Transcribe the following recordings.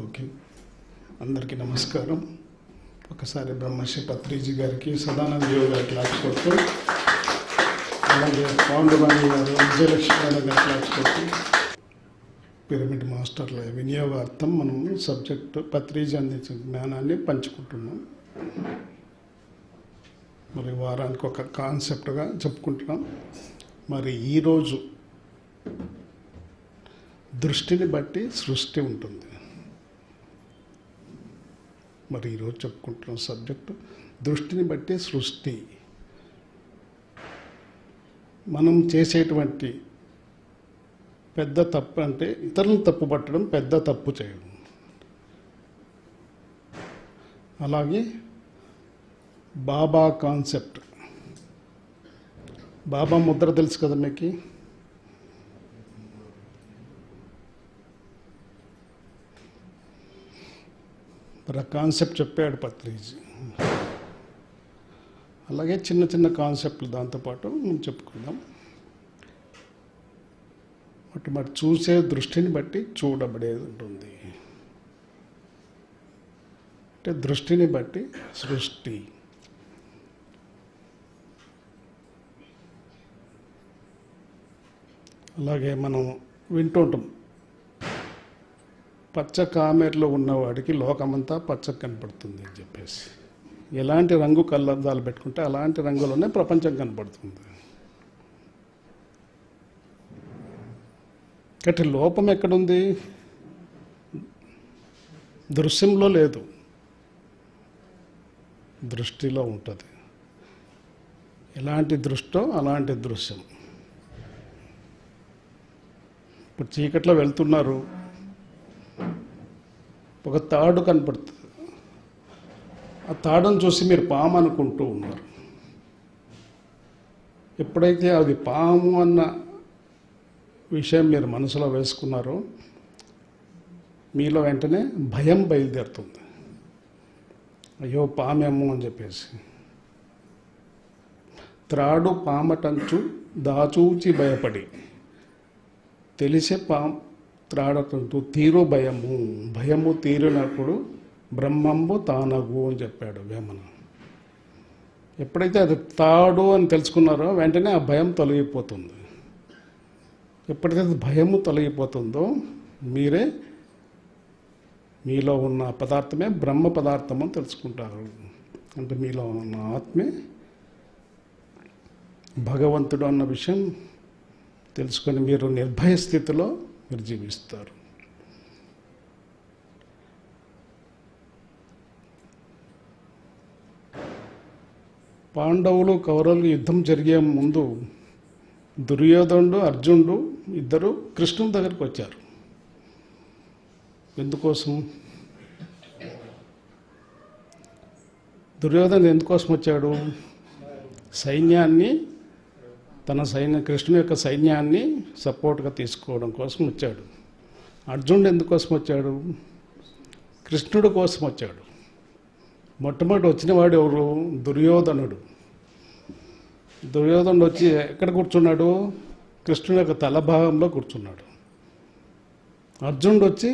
Okay, అందరికీ నమస్కారం. ఒకసారి బ్రహ్మశ్రీ పత్రిజీ గారికి, సదానంద యోగి గారికి క్లాప్స్ కొడుతూ, అలాగే పాండురంగి గారు, విజయలక్ష్మి గారికి క్లాప్స్ కొడుతూ, పిరమిడ్ మాస్టర్ల వినియోగార్థం మనం సబ్జెక్టు పత్రిజీ అందించిన జ్ఞానాన్ని పంచుకుంటున్నాం. మరి వారానికి ఒక కాన్సెప్ట్గా చెప్పుకుంటున్నాం. మరి ఈరోజు దృష్టిని బట్టి సృష్టి ఉంటుంది. మరి ఈరోజు చెప్పుకుంటున్న సబ్జెక్టు దృష్టిని బట్టి సృష్టి. మనం చేసేటువంటి పెద్ద తప్పు అంటే ఇతరులను తప్పు పట్టడం, పెద్ద తప్పు చేయడం. అలాగే బాబా కాన్సెప్ట్, బాబా ముద్ర తెలుసు కదా మీకు. మరి ఆ కాన్సెప్ట్ చెప్పాడు పత్రిజీ. అలాగే చిన్న చిన్న కాన్సెప్ట్లు దాంతోపాటు మనం చెప్పుకుందాం. మరి చూసే దృష్టిని బట్టి చూడబడేది ఉంటుంది. అంటే దృష్టిని బట్టి సృష్టి. అలాగే మనం వింటూ ఉంటాం, పచ్చ కామెర్లో ఉన్నవాడికి లోకమంతా పచ్చ కనపడుతుంది అని చెప్పేసి. ఎలాంటి రంగు కళ్ళద్దాలు పెట్టుకుంటే అలాంటి రంగులోనే ప్రపంచం కనపడుతుంది. కాబట్టి లోపం ఎక్కడుంది? దృశ్యంలో లేదు, దృష్టిలో ఉంటుంది. ఎలాంటి దృష్టో అలాంటి దృశ్యం. ఇప్పుడు చీకట్లో వెళ్తున్నారు, ఒక తాడు కనపడుతుంది. ఆ తాడును చూసి మీరు పాము అనుకుంటూ ఉన్నారు. ఎప్పుడైతే అది పాము అన్న విషయం మీరు మనసులో వేసుకున్నారో మీలో వెంటనే భయం బయలుదేరుతుంది. అయ్యో పామేమో అని చెప్పేసి. త్రాడు పామటంచు దాచూచి భయపడి, తెలిసే త్రాడటంతో తీరు భయము, భయము తీరినప్పుడు బ్రహ్మంబు తానగు అని చెప్పాడు వేమన. ఎప్పుడైతే అది తాడు అని తెలుసుకున్నారో వెంటనే ఆ భయం తొలగిపోతుంది. ఎప్పుడైతే భయము తొలగిపోతుందో మీరే మీలో ఉన్న పదార్థమే బ్రహ్మ పదార్థం అని తెలుసుకుంటారు. అంటే మీలో ఉన్న ఆత్మే భగవంతుడు అన్న విషయం తెలుసుకొని మీరు నిర్భయ స్థితిలో మీరు జీవిస్తారు. పాండవులు కౌరవులు యుద్ధం జరిగే ముందు దుర్యోధనుడు, అర్జునుడు ఇద్దరు కృష్ణుని దగ్గరికి వచ్చారు. ఎందుకోసం? దుర్యోధనుడు ఎందుకోసం వచ్చాడు? సైన్యాన్ని, కృష్ణుని యొక్క సైన్యాన్ని సపోర్ట్గా తీసుకోవడం కోసం వచ్చాడు. అర్జునుడు ఎందుకోసం వచ్చాడు? కృష్ణుడు కోసం వచ్చాడు. మొట్టమొదటి వచ్చినవాడు ఎవరు? దుర్యోధనుడు. దుర్యోధనుడు వచ్చి ఎక్కడ కూర్చున్నాడు? కృష్ణుని యొక్క తలభాగంలో కూర్చున్నాడు. అర్జునుడు వచ్చి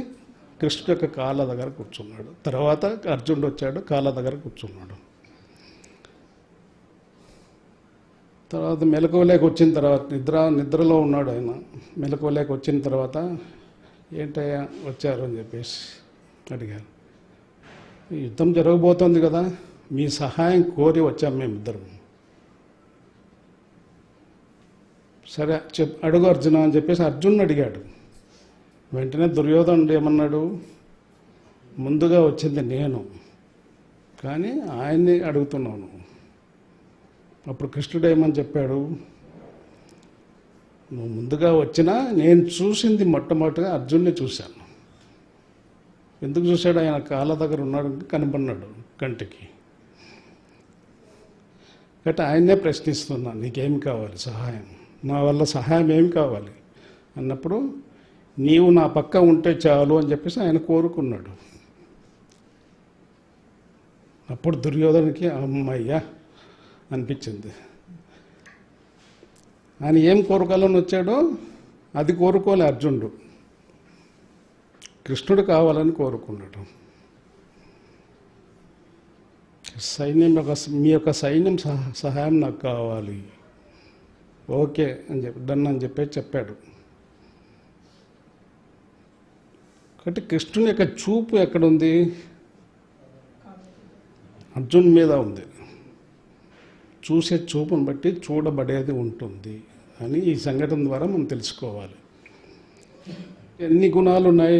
కృష్ణుడి యొక్క కాళ్ళ దగ్గర కూర్చున్నాడు. తర్వాత అర్జునుడు వచ్చాడు, కాళ్ళ దగ్గర కూర్చున్నాడు. తర్వాత మెలకువలేక వచ్చిన తర్వాత నిద్రలో ఉన్నాడు ఆయన. మెలకువలేక వచ్చిన తర్వాత ఏంటయ్యా వచ్చారు అని చెప్పేసి అడిగారు. యుద్ధం జరగబోతోంది కదా, మీ సహాయం కోరి వచ్చాం మేమిద్దరం. సరే అడుగు అర్జున అని చెప్పేసి అర్జునుడు అడిగాడు. వెంటనే దుర్యోధనుడు ఏమన్నాడు? ముందుగా వచ్చింది నేను, కానీ ఆయన్ని అడుగుతున్నాను. అప్పుడు కృష్ణుడు ఏమని చెప్పాడు? నువ్వు ముందుగా వచ్చినా నేను చూసింది మొట్టమొదటిగా అర్జున్ని చూశాను. ఎందుకు చూశాడు? ఆయన కాళ్ళ దగ్గర ఉన్నాడు, కనబడినాడు కంటికి. కాబట్టి ఆయన్నే ప్రశ్నిస్తున్నాను, నీకేమి కావాలి సహాయం? నా వల్ల సహాయం ఏమి కావాలి అన్నప్పుడు నీవు నా పక్క ఉంటే చాలు అని చెప్పేసి ఆయన కోరుకున్నాడు. అప్పుడు దుర్యోధనుడికి అమ్మయ్యా అనిపించింది. ఆయన ఏం కోరుకోవాలని వచ్చాడో అది కోరుకోలే అర్జునుడు. కృష్ణుడు కావాలని కోరుకున్నాడు. సైన్యం మీ యొక్క సైన్యం సహాయం నాకు కావాలి, ఓకే అని చెప్పి డన్ అని చెప్పాడు. కాబట్టి కృష్ణుని యొక్క చూపు ఎక్కడుంది? అర్జున్ మీద ఉంది. చూసే చూపును బట్టి చూడబడేది ఉంటుంది అని ఈ సంఘటన ద్వారా మనం తెలుసుకోవాలి. ఎన్ని గుణాలు ఉన్నాయి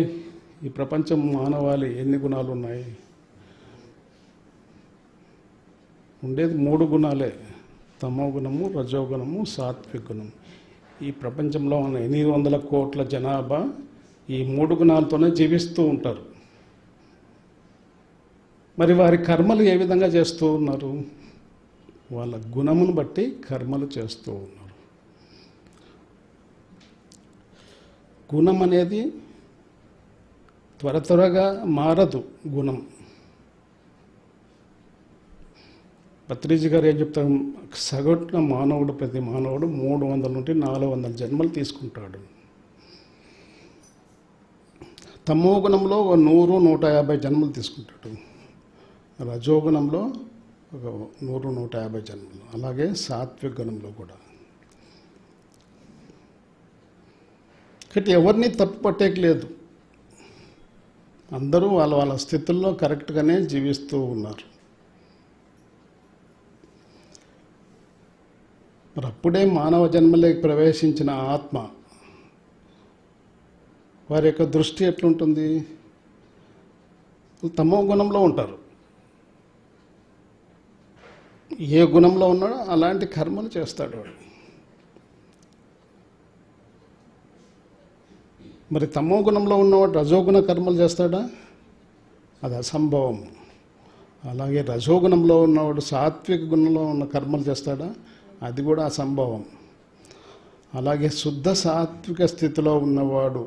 ఈ ప్రపంచం, మానవాళి ఎన్ని గుణాలు ఉన్నాయి? ఉండేది 3 గుణాలే, తమో గుణము, రజోగుణము, సాత్విక గుణం. ఈ ప్రపంచంలో ఉన్న 800 కోట్ల జనాభా ఈ 3 గుణాలతోనే జీవిస్తూ ఉంటారు. మరి వారి కర్మలు ఏ విధంగా చేస్తూ ఉన్నారు? వాళ్ళ గుణమును బట్టి కర్మలు చేస్తూ ఉన్నారు. గుణం అనేది త్వరగా మారదు. గుణం పత్రిజీ గారు ఏం చెప్తారు? సగటున ప్రతి మానవుడు 300 నుండి 400 జన్మలు తీసుకుంటాడు. తమో గుణంలో 100-150 జన్మలు తీసుకుంటాడు. రజోగుణంలో ఒక 100-150 జన్మలు, అలాగే సాత్విక గుణంలో కూడా. కాబట్టి ఎవరిని తప్పు పట్టేయలేదు. అందరూ వాళ్ళ స్థితుల్లో కరెక్ట్గానే జీవిస్తూ ఉన్నారు. మరి అప్పుడే మానవ జన్మలోకి ప్రవేశించిన ఆత్మ వారి యొక్క దృష్టి ఎట్లుంటుంది? తమో గుణంలో ఉంటారు. ఏ గుణంలో ఉన్నాడో అలాంటి కర్మలు చేస్తాడు వాడు. మరి తమో గుణంలో ఉన్నవాడు రజోగుణ కర్మలు చేస్తాడా? అది అసంభవం. అలాగే రజోగుణంలో ఉన్నవాడు సాత్విక గుణంలో ఉన్న కర్మలు చేస్తాడా? అది కూడా అసంభవం. అలాగే శుద్ధ సాత్విక స్థితిలో ఉన్నవాడు,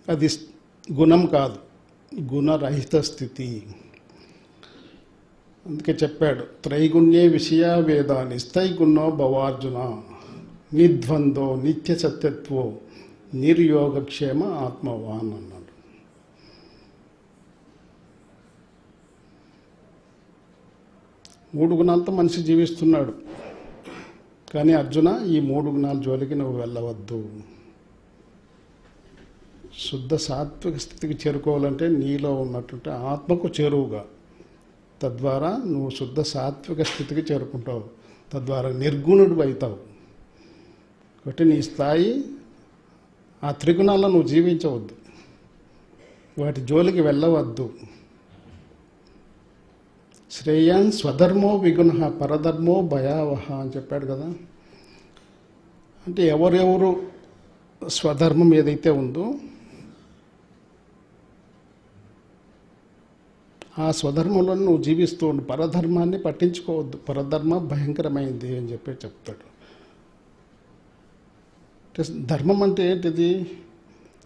అది గుణం కాదు, గుణరహిత స్థితి. అందుకే చెప్పాడు, త్రైగుణ్యే విషయ వేదాన్ని స్థైగుణ్యో భవార్జున నిద్వందో నిత్య సత్యత్వో నిర్యోగక్షేమ ఆత్మవాన్ అన్నాడు. మూడు గుణాలతో మనిషి జీవిస్తున్నాడు. కానీ అర్జున, ఈ 3 గుణాల జోలికి నువ్వు వెళ్ళవద్దు. శుద్ధ సాత్విక స్థితికి చేరుకోవాలంటే నీలో ఉన్నటువంటి ఆత్మకు చేరువుగా, తద్వారా నువ్వు శుద్ధ సాత్విక స్థితికి చేరుకుంటావు, తద్వారా నిర్గుణుడు అవుతావు. కాబట్టి నీ స్థాయి ఆ త్రిగుణాల్లో నువ్వు జీవించవద్దు, వాటి జోలికి వెళ్ళవద్దు. శ్రేయాన్ స్వధర్మో విగుణ పరధర్మో భయావహ అని చెప్పాడు కదా. అంటే ఎవరెవరు స్వధర్మం ఏదైతే ఉందో ఆ స్వధర్మంలో నువ్వు జీవిస్తూ ఉండు, పరధర్మాన్ని పట్టించుకోవద్దు. పరధర్మ భయంకరమైంది అని చెప్తాడు. ధర్మం అంటే ఏంటిది?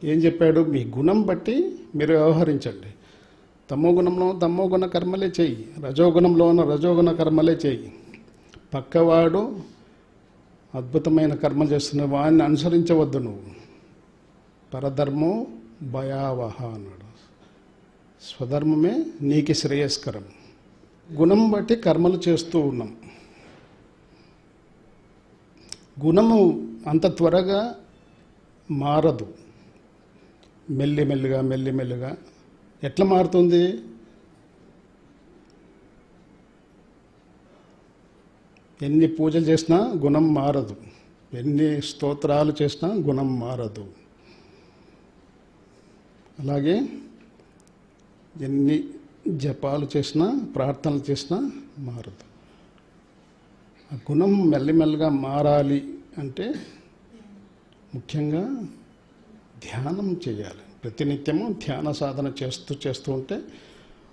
ఏం చెప్పాడు? మీ గుణం బట్టి మీరు వ్యవహరించండి. తమో గుణంలో తమో గుణ కర్మలే చెయ్యి, రజోగుణంలో ఉన్న రజోగుణ కర్మలే చెయ్యి. పక్కవాడు అద్భుతమైన కర్మలు చేస్తున్న వాడిని అనుసరించవద్దు నువ్వు. పరధర్మో భయావహ అన్నాడు. స్వధర్మమే నీకు శ్రేయస్కరం. గుణం బట్టి కర్మలు చేస్తూ ఉన్నాం. గుణము అంత త్వరగా మారదు, మెల్లిమెల్లిగా. ఎట్లా మారుతుంది? ఎన్ని పూజలు చేసినా గుణం మారదు, ఎన్ని స్తోత్రాలు చేసినా గుణం మారదు. అలాగే ఎన్ని జపాలు చేసినా ప్రార్థనలు చేసినా మారదు. ఆ గుణం మెల్లిమెల్లిగా మారాలి అంటే ముఖ్యంగా ధ్యానం చేయాలి. ప్రతినిత్యము ధ్యాన సాధన చేస్తూ ఉంటే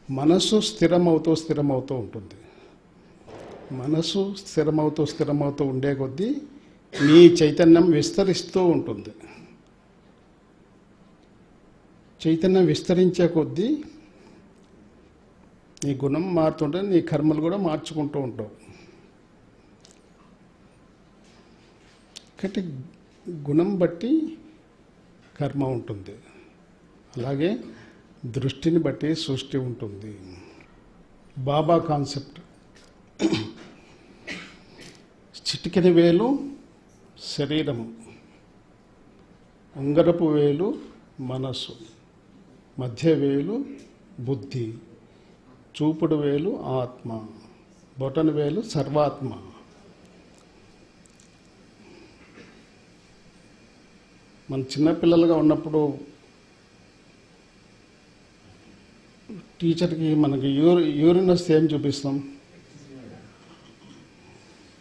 మనసు స్థిరమవుతూ ఉంటుంది. మనసు స్థిరమవుతూ ఉండే కొద్దీ నీ చైతన్యం విస్తరిస్తూ ఉంటుంది. చైతన్యం విస్తరించే కొద్దీ నీ గుణం మారుతుంటే నీ కర్మలు కూడా మార్చుకుంటూ ఉంటావు. కాబట్టి గుణం బట్టి కర్మ ఉంటుంది. అలాగే దృష్టిని బట్టి సృష్టి ఉంటుంది. బాబా కాన్సెప్ట్, చిటికెన వేలు శరీరము, ఉంగరపు వేలు మనస్సు, మధ్య వేలు బుద్ధి, చూపుడు వేలు ఆత్మ, బొటన వేలు సర్వాత్మ. మన చిన్నపిల్లలుగా ఉన్నప్పుడు టీచర్కి మనకి యూరిన్ వస్తే ఏం చూపిస్తాం?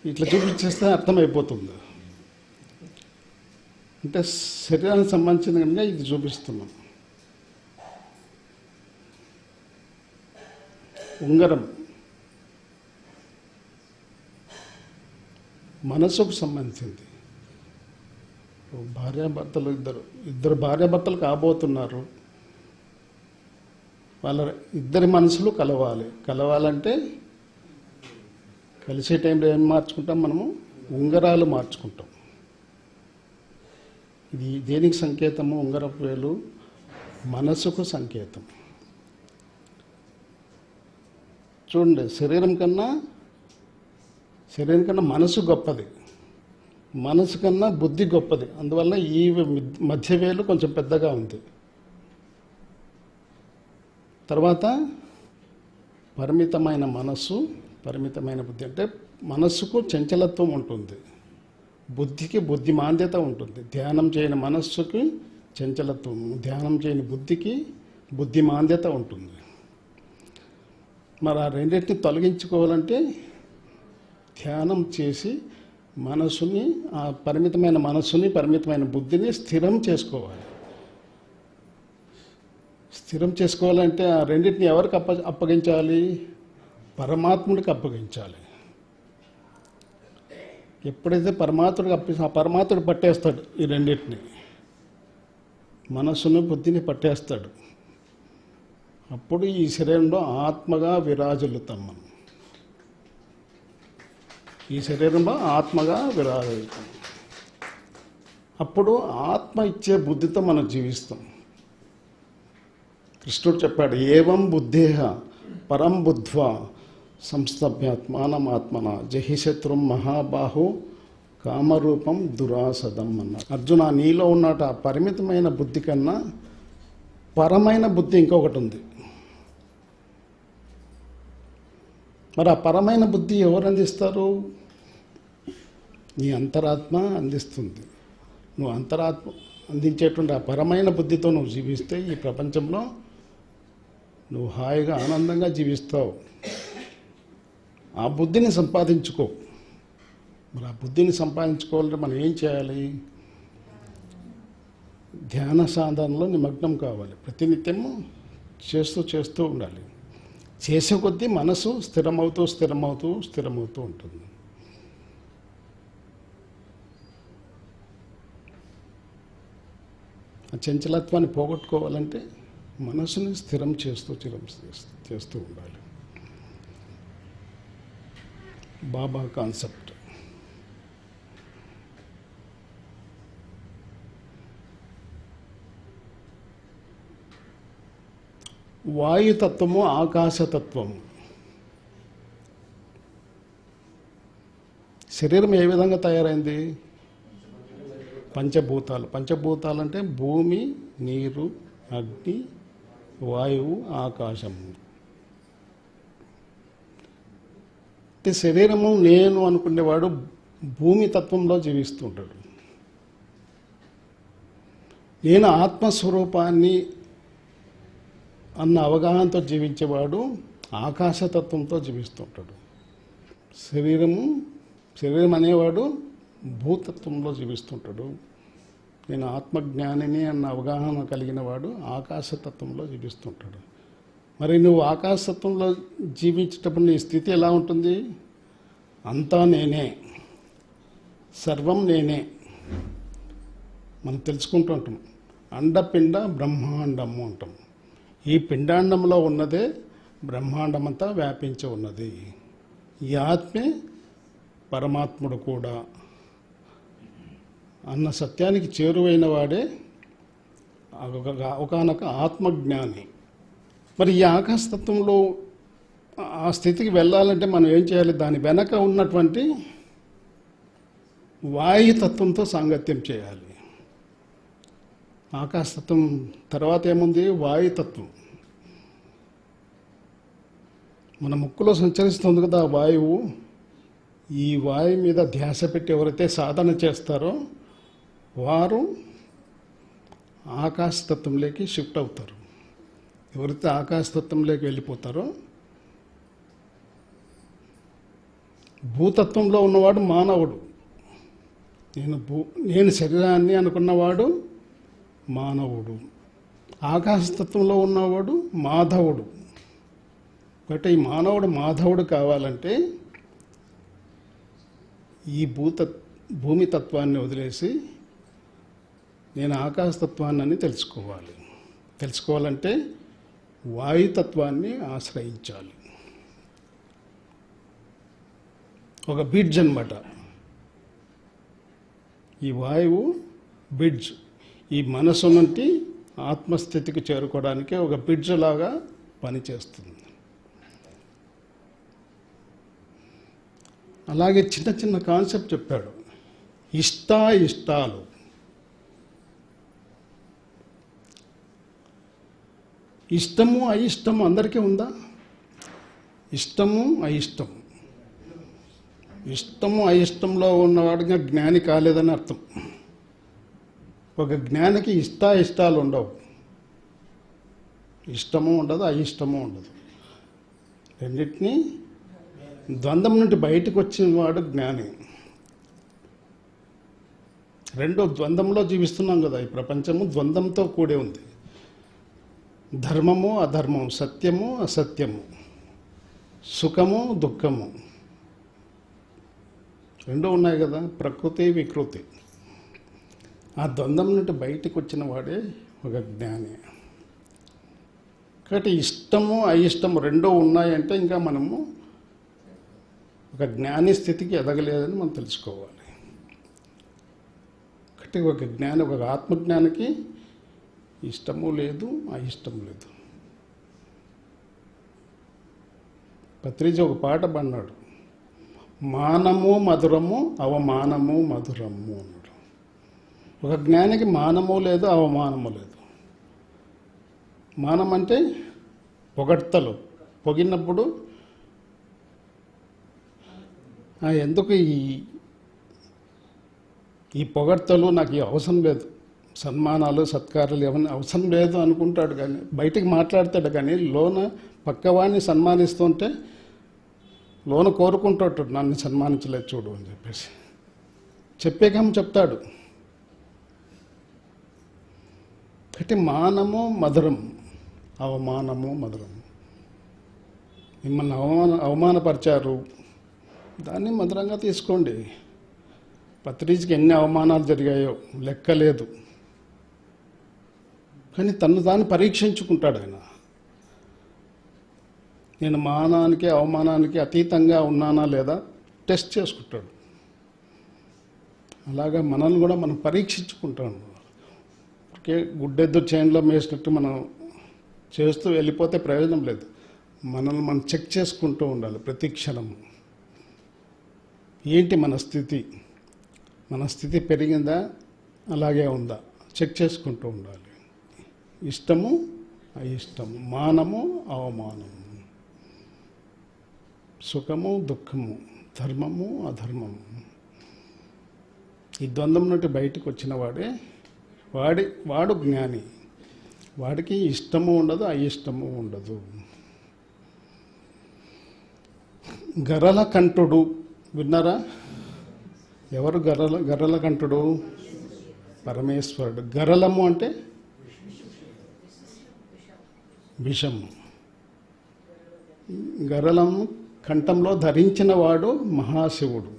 ఇట్లా చూపించేస్తే అర్థమైపోతుంది. అంటే శరీరానికి సంబంధించిన కనుక ఇది చూపిస్తున్నాం. ఉంగరం మనసుకు సంబంధించింది. భార్యాభర్తలు ఇద్దరు భార్యాభర్తలు కాబోతున్నారు. వాళ్ళ ఇద్దరి మనసులు కలవాలంటే కలిసే టైంలో ఏం మార్చుకుంటాం? మనము ఉంగరాలు మార్చుకుంటాం. ఇది దేనికి సంకేతము? ఉంగరపు వేలు మనసుకు సంకేతం. చూడండి, శరీరం కన్నా మనసు గొప్పది, మనసు కన్నా బుద్ధి గొప్పది. అందువల్ల ఈ మధ్య వేలు కొంచెం పెద్దగా ఉంది. తర్వాత పరిమితమైన మనస్సు, పరిమితమైన బుద్ధి. అంటే మనస్సుకు చంచలత్వం ఉంటుంది, బుద్ధికి బుద్ధిమాంద్యత ఉంటుంది. ధ్యానం చేయని మనస్సుకి చంచలత్వం, ధ్యానం చేయని బుద్ధికి బుద్ధిమాంద్యత ఉంటుంది. మరి ఆ రెండింటిని తొలగించుకోవాలంటే ధ్యానం చేసి మనసుని, ఆ పరిమితమైన మనస్సుని, పరిమితమైన బుద్ధిని స్థిరం చేసుకోవాలి. స్థిరం చేసుకోవాలంటే ఆ రెండింటిని ఎవరికి అప్పగించాలి? పరమాత్ముడికి అప్పగించాలి. ఎప్పుడైతే పరమాత్ముడికి ఆ పరమాత్ముడు పట్టేస్తాడు ఈ రెండింటిని, మనస్సును బుద్ధిని పట్టేస్తాడు. అప్పుడు ఈ శరీరంలో ఆత్మగా విరాజిల్లుతాం మనం. ఈ శరీరంలో ఆత్మగా విరాజిల్లుతాం. అప్పుడు ఆత్మ ఇచ్చే బుద్ధితో మనం జీవిస్తాం. కృష్ణుడు చెప్పాడు, ఏవం బుద్ధేహ పరం బుద్ధ్వా సంస్థభ్యాత్మానమాత్మన జహిశత్రుం మహాబాహు కామరూపం దురాసదం అన్నారు. అర్జున, నీలో ఉన్నట ఆ పరిమితమైన బుద్ధి కన్నా పరమైన బుద్ధి ఇంకొకటి ఉంది. మరి ఆ పరమైన బుద్ధి ఎవరు అందిస్తారు? నీ అంతరాత్మ అందిస్తుంది. నువ్వు అంతరాత్మ అందించేటువంటి ఆ పరమైన బుద్ధితో నువ్వు జీవిస్తే ఈ ప్రపంచంలో నువ్వు హాయిగా ఆనందంగా జీవిస్తావు. ఆ బుద్ధిని సంపాదించుకో. మరి ఆ బుద్ధిని సంపాదించుకోవాలంటే మనం ఏం చేయాలి? ధ్యాన సాధనలో నిమగ్నం కావాలి. ప్రతినిత్యము చేస్తూ ఉండాలి. చేసే కొద్దీ మనసు స్థిరమవుతూ ఉంటుంది. ఆ చంచలత్వాన్ని పోగొట్టుకోవాలంటే మనసుని స్థిరం చేస్తూ ఉండాలి. బాబా కాన్సెప్ట్. వాయుతత్వము, ఆకాశతత్వము. శరీరం ఏ విధంగా తయారైంది? పంచభూతాలు అంటే భూమి, నీరు, అగ్ని, వాయువు, ఆకాశము. అంటే శరీరము నేను అనుకునేవాడు భూమి తత్వంలో జీవిస్తుంటాడు. నేను ఆత్మస్వరూపాన్ని అన్న అవగాహనతో జీవించేవాడు ఆకాశతత్వంతో జీవిస్తుంటాడు. శరీరం అనేవాడు భూతత్వంలో జీవిస్తుంటాడు. నేను ఆత్మజ్ఞానిని అన్న అవగాహన కలిగిన వాడు ఆకాశతత్వంలో జీవిస్తుంటాడు. మరి నువ్వు ఆకాశతత్వంలో జీవించేటప్పుడు నీ స్థితి ఎలా ఉంటుంది? అంతా నేనే, సర్వం నేనే. మనం తెలుసుకుంటూ ఉంటాం. అండపిండ బ్రహ్మాండము అంటాం. ఈ పిండాండంలో ఉన్నదే బ్రహ్మాండమంతా వ్యాపించి ఉన్నది. ఈ ఆత్మే పరమాత్ముడు కూడా అన్న సత్యానికి చేరువైన వాడే ఒకనొక ఆత్మజ్ఞాని. మరి ఈ ఆకాశతత్వంలో ఆ స్థితికి వెళ్ళాలంటే మనం ఏం చేయాలి? దాని వెనక ఉన్నటువంటి వాయుతత్వంతో సాంగత్యం చేయాలి. ఆకాశతత్వం తర్వాత ఏముంది? వాయుతత్వం. మన ముక్కులో సంచరిస్తుంది కదా ఆ వాయువు. ఈ వాయువు మీద ధ్యాస పెట్టి ఎవరైతే సాధన చేస్తారో వారు ఆకాశతత్వంలోకి షిఫ్ట్ అవుతారు. ఎవరైతే ఆకాశతత్వంలోకి వెళ్ళిపోతారో, భూతత్వంలో ఉన్నవాడు మానవుడు, నేను శరీరాన్ని అనుకున్నవాడు మానవుడు. ఆకాశతత్వంలో ఉన్నవాడు మాధవుడు. కాబట్టి ఈ మానవుడు మాధవుడు కావాలంటే ఈ భూమి తత్వాన్ని వదిలేసి నేను ఆకాశతత్వాన్ని తెలుసుకోవాలి. తెలుసుకోవాలంటే వాయుతత్వాన్ని ఆశ్రయించాలి. ఒక బ్రిడ్జ్ అన్నమాట. ఈ వాయువు బ్రిడ్జ్. ఈ మనసు నుండి ఆత్మస్థితికి చేరుకోవడానికి ఒక బ్రిడ్జ్ లాగా పనిచేస్తుంది. అలాగే చిన్న చిన్న కాన్సెప్ట్ చెప్పాడు. ఇష్టాలు. ఇష్టము అయిష్టము అందరికీ ఉందా? ఇష్టము అయిష్టము. ఇష్టము అయిష్టంలో ఉన్నవాడిగా జ్ఞాని కాలేదని అర్థం. ఒక జ్ఞానికి ఇష్టాలు ఉండవు. ఇష్టము ఉండదు, అయిష్టము ఉండదు. రెండింటినీ ద్వంద్వం నుండి బయటకు వచ్చిన వాడు జ్ఞాని. రెండో ద్వంద్వంలో జీవిస్తున్నాం కదా. ఈ ప్రపంచము ద్వంద్వంతో కూడి ఉంది. ధర్మము అధర్మము, సత్యము అసత్యము, సుఖము దుఃఖము రెండూ ఉన్నాయి కదా. ప్రకృతి వికృతి. ఆ ద్వంద్వం నుండి బయటకు వచ్చిన వాడే ఒక జ్ఞాని. కాబట్టి ఇష్టము అయిష్టము రెండూ ఉన్నాయంటే ఇంకా మనము ఒక జ్ఞాని స్థితికి ఎదగలేదని మనం తెలుసుకోవాలి. కాబట్టి ఒక జ్ఞాని, ఒక ఆత్మజ్ఞానికి ఇష్టము లేదు, అయిష్టము లేదు. పత్రిజీ ఒక పాట పన్నాడు, మానము మధురము అవమానము మధురము అన్నాడు. ఒక జ్ఞానికి మానము లేదు, అవమానము లేదు. మానం అంటే పొగడ్తలు. పొగినప్పుడు ఎందుకు ఈ పొగడ్తలు నాకు అవసరం లేదు, సన్మానాలు సత్కారాలు ఏమన్నా అవసరం లేదు అనుకుంటాడు. కానీ బయటికి మాట్లాడతాడు. కానీ లోన పక్కవాడిని సన్మానిస్తుంటే లోన కోరుకుంటాడు, నన్ను సన్మానించలేదు చూడు అని చెప్పేసి చెప్పేకం చెప్తాడు. కాబట్టి మానము మధురం, అవమానము మధురం. మిమ్మల్ని అవమానపరిచారు, దాన్ని మధురంగా తీసుకోండి. పత్రిజీకి ఎన్ని అవమానాలు జరిగాయో లెక్కలేదు. కానీ తను తాను పరీక్షించుకుంటాడు ఆయన. నేను మానానికి అవమానానికి అతీతంగా ఉన్నానా లేదా టెస్ట్ చేసుకుంటాడు. అలాగా మనల్ని కూడా మనం పరీక్షించుకుంటాం. ఓకే, గుడ్డెద్దు చైన్లో మేసినట్టు మనం చేస్తూ వెళ్ళిపోతే ప్రయోజనం లేదు. మనల్ని మనం చెక్ చేసుకుంటూ ఉండాలి ప్రతి క్షణము. ఏంటి మన స్థితి? మన స్థితి పెరిగిందా, అలాగే ఉందా చెక్ చేసుకుంటూ ఉండాలి. ఇష్టము అయిష్టము, మానము అవమానము, సుఖము దుఃఖము, ధర్మము అధర్మము. ఈ ద్వంద్వం నుండి బయటకు వచ్చిన వాడు జ్ఞాని. వాడికి ఇష్టము ఉండదు, అయిష్టము ఉండదు. గరల కంఠుడు విన్నారా? ఎవరు గరల కంఠుడు? పరమేశ్వరుడు. గరలము అంటే విషము. గరలము కంఠంలో ధరించిన వాడు మహాశివుడు.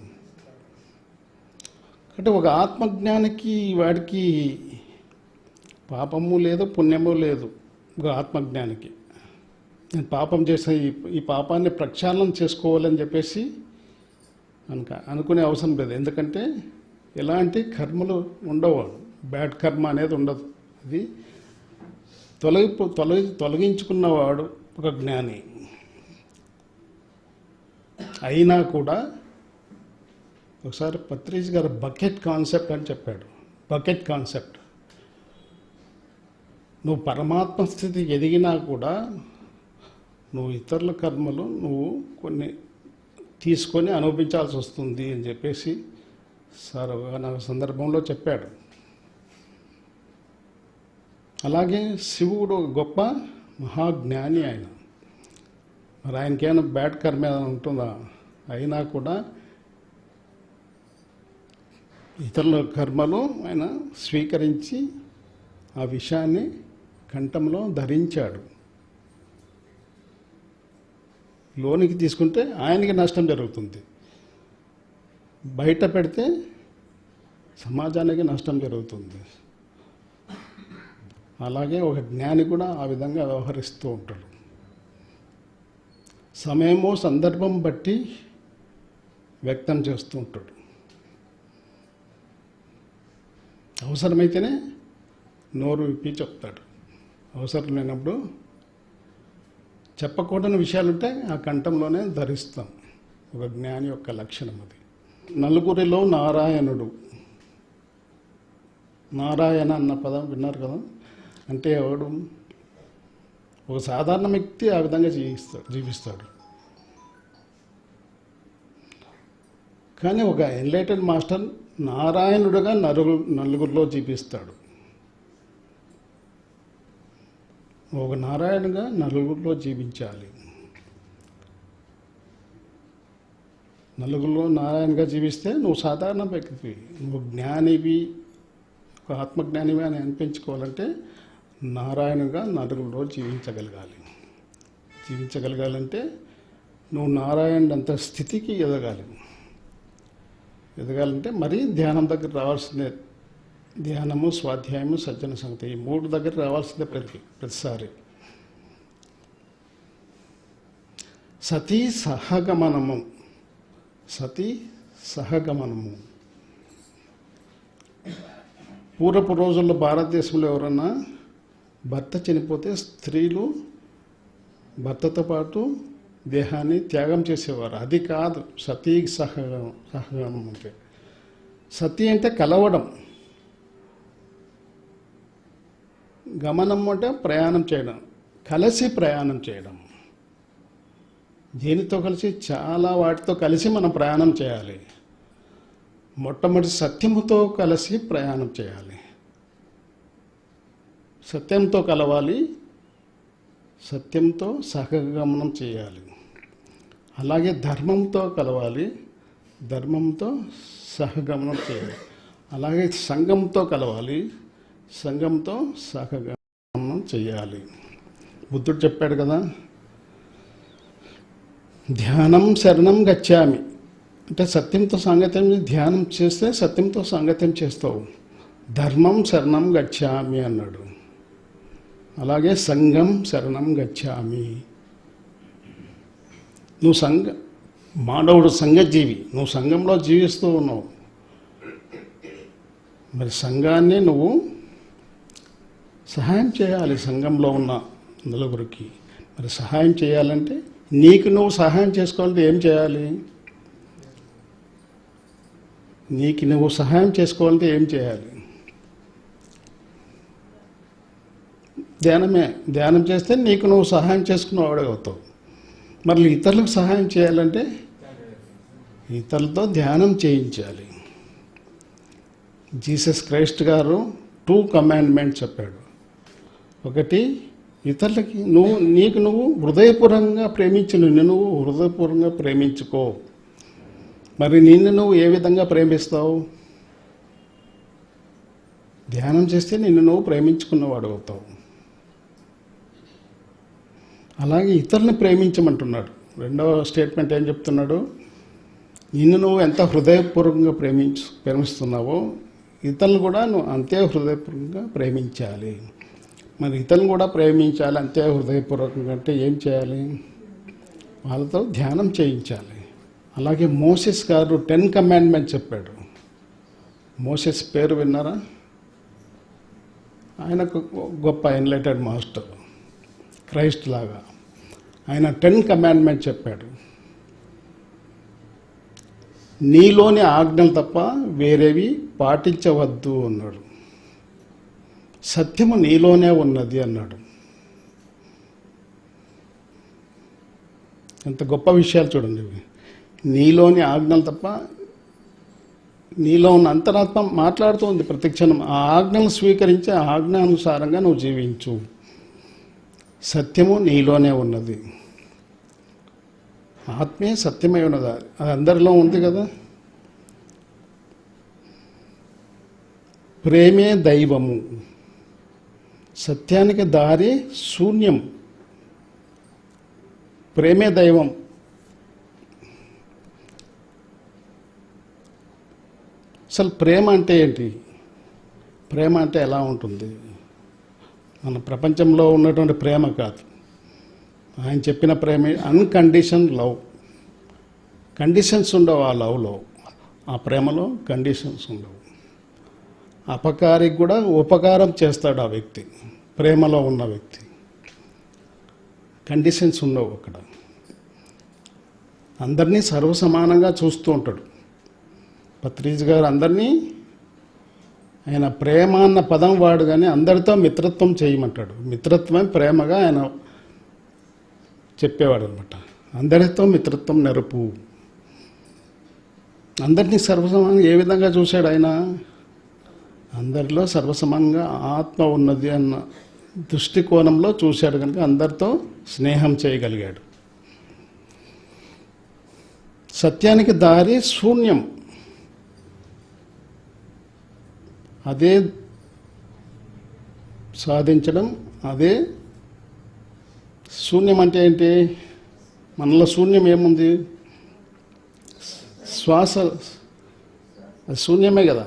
అంటే ఒక ఆత్మజ్ఞానికి వాడికి పాపము లేదు, పుణ్యము లేదు. ఒక ఆత్మజ్ఞానికి నేను పాపం చేసే ఈ పాపాన్ని ప్రక్షాళన చేసుకోవాలని చెప్పేసి అనుకునే అవసరం లేదు. ఎందుకంటే ఎలాంటి కర్మలు ఉండవు, బ్యాడ్ కర్మ అనేది ఉండదు. అది తొలగించుకున్నవాడు ఒక జ్ఞాని. అయినా కూడా ఒకసారి పత్రిజీ గారు బకెట్ కాన్సెప్ట్ అని చెప్పాడు. Bucket concept. నువ్వు పరమాత్మ స్థితికి ఎదిగినా కూడా నువ్వు ఇతరుల కర్మలు నువ్వు కొన్ని తీసుకొని అనుభవించాల్సి వస్తుంది అని చెప్పేసి సార్ నా సందర్భంలో చెప్పాడు. అలాగే శివుడు గొప్ప మహాజ్ఞాని ఆయన. మరి ఆయనకేమైనా బ్యాడ్ కర్మ ఏమైనా ఉంటుందా? అయినా కూడా ఇతరుల కర్మలు ఆయన స్వీకరించి ఆ విషయాన్ని కంఠంలో ధరించాడు. లోనికి తీసుకుంటే ఆయనకి నష్టం జరుగుతుంది, బయట పెడితే సమాజానికి నష్టం జరుగుతుంది. అలాగే ఒక జ్ఞాని కూడా ఆ విధంగా వ్యవహరిస్తూ ఉంటాడు. సమయము సందర్భం బట్టి వ్యక్తం చేస్తూ ఉంటాడు. అవసరమైతేనే నోరు విప్పి చెప్తాడు, అవసరం లేనప్పుడు చెప్పకూడని విషయాలుంటే ఆ కంఠంలోనే ధరిస్తాం. ఒక జ్ఞాని యొక్క లక్షణం అది. నలుగురిలో నారాయణుడు. నారాయణ అన్న పదం విన్నారు కదా. అంటే ఎవడు? ఒక సాధారణ వ్యక్తి ఆ విధంగా జీవిస్తాడు. కానీ ఒక ఎన్లైటెడ్ మాస్టర్ నారాయణుడుగా నలుగురిలో జీవిస్తాడు. ఒక నారాయణుగా నలుగురిలో జీవించాలి. నలుగురిలో నారాయణగా జీవిస్తే నువ్వు సాధారణ వ్యక్తివి, నువ్వు జ్ఞానివి, ఒక ఆత్మజ్ఞానివి అని అనిపించుకోవాలంటే నారాయణగా నలుగురిలో జీవించగలగాలంటే నువ్వు నారాయణ అంత స్థితికి ఎదగాలంటే మరీ ధ్యానం దగ్గర రావాల్సిందే. ధ్యానము, స్వాధ్యాయము, సజ్జన సంగతి, ఈ మూడు దగ్గర రావాల్సిందే ప్రతిసారి. సతీ సహగమనము. పూర్వపు రోజుల్లో భారతదేశంలో ఎవరన్నా భర్త చనిపోతే స్త్రీలు భర్తతో పాటు దేహాన్ని త్యాగం చేసేవారు. అది కాదు సతీ సహగమనం అంటే. సతీ అంటే కలవడం, గమనం అంటే ప్రయాణం చేయడం, కలిసి ప్రయాణం చేయడం. దేనితో కలిసి? చాలా వాటితో కలిసి మనం ప్రయాణం చేయాలి. మొట్టమొదటి సత్యముతో కలిసి ప్రయాణం చేయాలి. సత్యంతో కలవాలి, సత్యంతో సహగమనం చేయాలి. అలాగే ధర్మంతో కలవాలి, ధర్మంతో సహగమనం చేయాలి. అలాగే సంఘంతో కలవాలి, సంఘంతో సహగమనం చేయాలి. బుద్ధుడు చెప్పాడు కదా, ధ్యానం శరణం గచ్చామి అంటే సత్యంతో సాంగత్యం. ధ్యానం చేస్తే సత్యంతో సాంగత్యం చేస్తావు. ధర్మం శరణం గచ్చామి అన్నాడు. అలాగే సంఘం శరణం గచ్చామి. నువ్వు మానవుడు సంఘజీవి, నువ్వు సంఘంలో జీవిస్తూ ఉన్నావు. మరి సంఘాన్ని నువ్వు సహాయం చేయాలి. సంఘంలో ఉన్న నలుగురికి మరి సహాయం చేయాలంటే నీకు నువ్వు సహాయం చేసుకోవాలంటే ఏం చేయాలి? నీకు నువ్వు సహాయం చేసుకోవాలంటే ఏం చేయాలి? ధ్యానం చేస్తే నీకు నువ్వు సహాయం చేసుకున్నవాడవుతావు. మరి ఇతరులకు సహాయం చేయాలంటే ఇతరులతో ధ్యానం చేయించాలి. జీసస్ క్రైస్ట్ గారు 2 కమాండ్మెంట్స్ చెప్పాడు. ఒకటి, ఇతరులకి నీకు నువ్వు హృదయపూర్వకంగా నిన్ను హృదయపూర్వకంగా ప్రేమించుకో. మరి నిన్ను నువ్వు ఏ విధంగా ప్రేమిస్తావు? ధ్యానం చేస్తే నిన్ను నువ్వు ప్రేమించుకున్నవాడు అవుతావు. అలాగే ఇతరులను ప్రేమించమంటున్నాడు. రెండవ స్టేట్మెంట్ ఏం చెప్తున్నాడు? నిన్ను నువ్వు ఎంత హృదయపూర్వకంగా ప్రేమిస్తున్నావో ఇతరులను కూడా నువ్వు అంతే హృదయపూర్వకంగా ప్రేమించాలి. మరి ఇతరులను కూడా ప్రేమించాలి అంతే హృదయపూర్వకంగా అంటే ఏం చేయాలి? వాళ్ళతో ధ్యానం చేయించాలి. అలాగే మోసెస్ గారు 10 కమాండ్మెంట్స్ చెప్పాడు. మోసెస్ పేరు విన్నారా? ఆయనకు గొప్ప ఎన్లైటెడ్ మాస్టర్, క్రైస్ట్ లాగా. ఆయన 10 కమాండ్మెంట్ చెప్పాడు. నీలోని ఆజ్ఞలు తప్ప వేరేవి పాటించవద్దు అన్నాడు. సత్యము నీలోనే ఉన్నది అన్నాడు. ఎంత గొప్ప విషయాలు చూడండి ఇవి. నీలోని ఆజ్ఞలు తప్ప, నీలో ఉన్న అంతరాత్మ మాట్లాడుతోంది ప్రతి క్షణం. ఆ ఆజ్ఞలు స్వీకరించి ఆ ఆజ్ఞానుసారంగా నువ్వు జీవించు. సత్యము నీలోనే ఉన్నది. ఆత్మే సత్యమై ఉన్నది. అది అందరిలో ఉంది కదా. ప్రేమే దైవము. సత్యానికి దారి శూన్యం. ప్రేమే దైవం. అసలు ప్రేమ అంటే ఏంటి? ప్రేమ అంటే ఎలా ఉంటుంది? మన ప్రపంచంలో ఉన్నటువంటి ప్రేమ కాదు. ఆయన చెప్పిన ప్రేమ అన్కండిషన్ లవ్. కండిషన్స్ ఉండవు ఆ లవ్లో. ఆ ప్రేమలో కండిషన్స్ ఉండవు. అపకారికి కూడా ఉపకారం చేస్తాడు ఆ వ్యక్తి, ప్రేమలో ఉన్న వ్యక్తి. కండిషన్స్ ఉండవు అక్కడ. అందరినీ సర్వసమానంగా చూస్తూ ఉంటాడు పత్రిజీ గారు. అందరినీ ఆయన ప్రేమ అన్న పదం వాడు, కానీ అందరితో మిత్రత్వం చేయమంటాడు. మిత్రత్వమే ప్రేమగా ఆయన చెప్పేవాడు అనమాట. అందరితో మిత్రత్వం నెరుపు. అందరినీ సర్వసమానంగా ఏ విధంగా చూశాడు ఆయన? అందరిలో సర్వసమానంగా ఆత్మ ఉన్నది అన్న దృష్టికోణంలో చూశాడు కనుక అందరితో స్నేహం చేయగలిగాడు. సత్యానికి దారి శూన్యం. అదే సాధించడం. అదే శూన్యం అంటే ఏంటి? మనలో శూన్యం ఏముంది? శ్వాస, అది శూన్యమే కదా.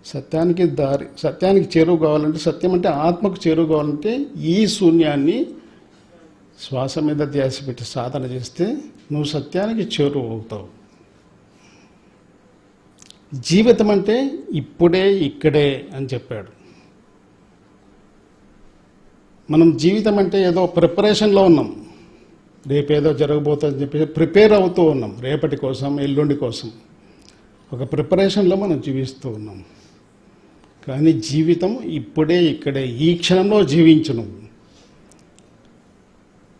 సత్యానికి దారి, సత్యానికి చేరువు కావాలంటే, సత్యం అంటే ఆత్మకు చేరువు కావాలంటే ఈ శూన్యాన్ని శ్వాస మీద ధ్యాస పెట్టి సాధన చేస్తే నువ్వు సత్యానికి చేరువు అవుతావు. జీవితం అంటే ఇప్పుడే ఇక్కడే అని చెప్పాడు. మనం జీవితం అంటే ఏదో ప్రిపరేషన్లో ఉన్నాం. రేపేదో జరగబోతుందని చెప్పి ప్రిపేర్ అవుతూ ఉన్నాం. రేపటి కోసం, ఎల్లుండి కోసం ఒక ప్రిపరేషన్లో మనం జీవిస్తూ ఉన్నాం. కానీ జీవితం ఇప్పుడే ఇక్కడే, ఈ క్షణంలో జీవించును.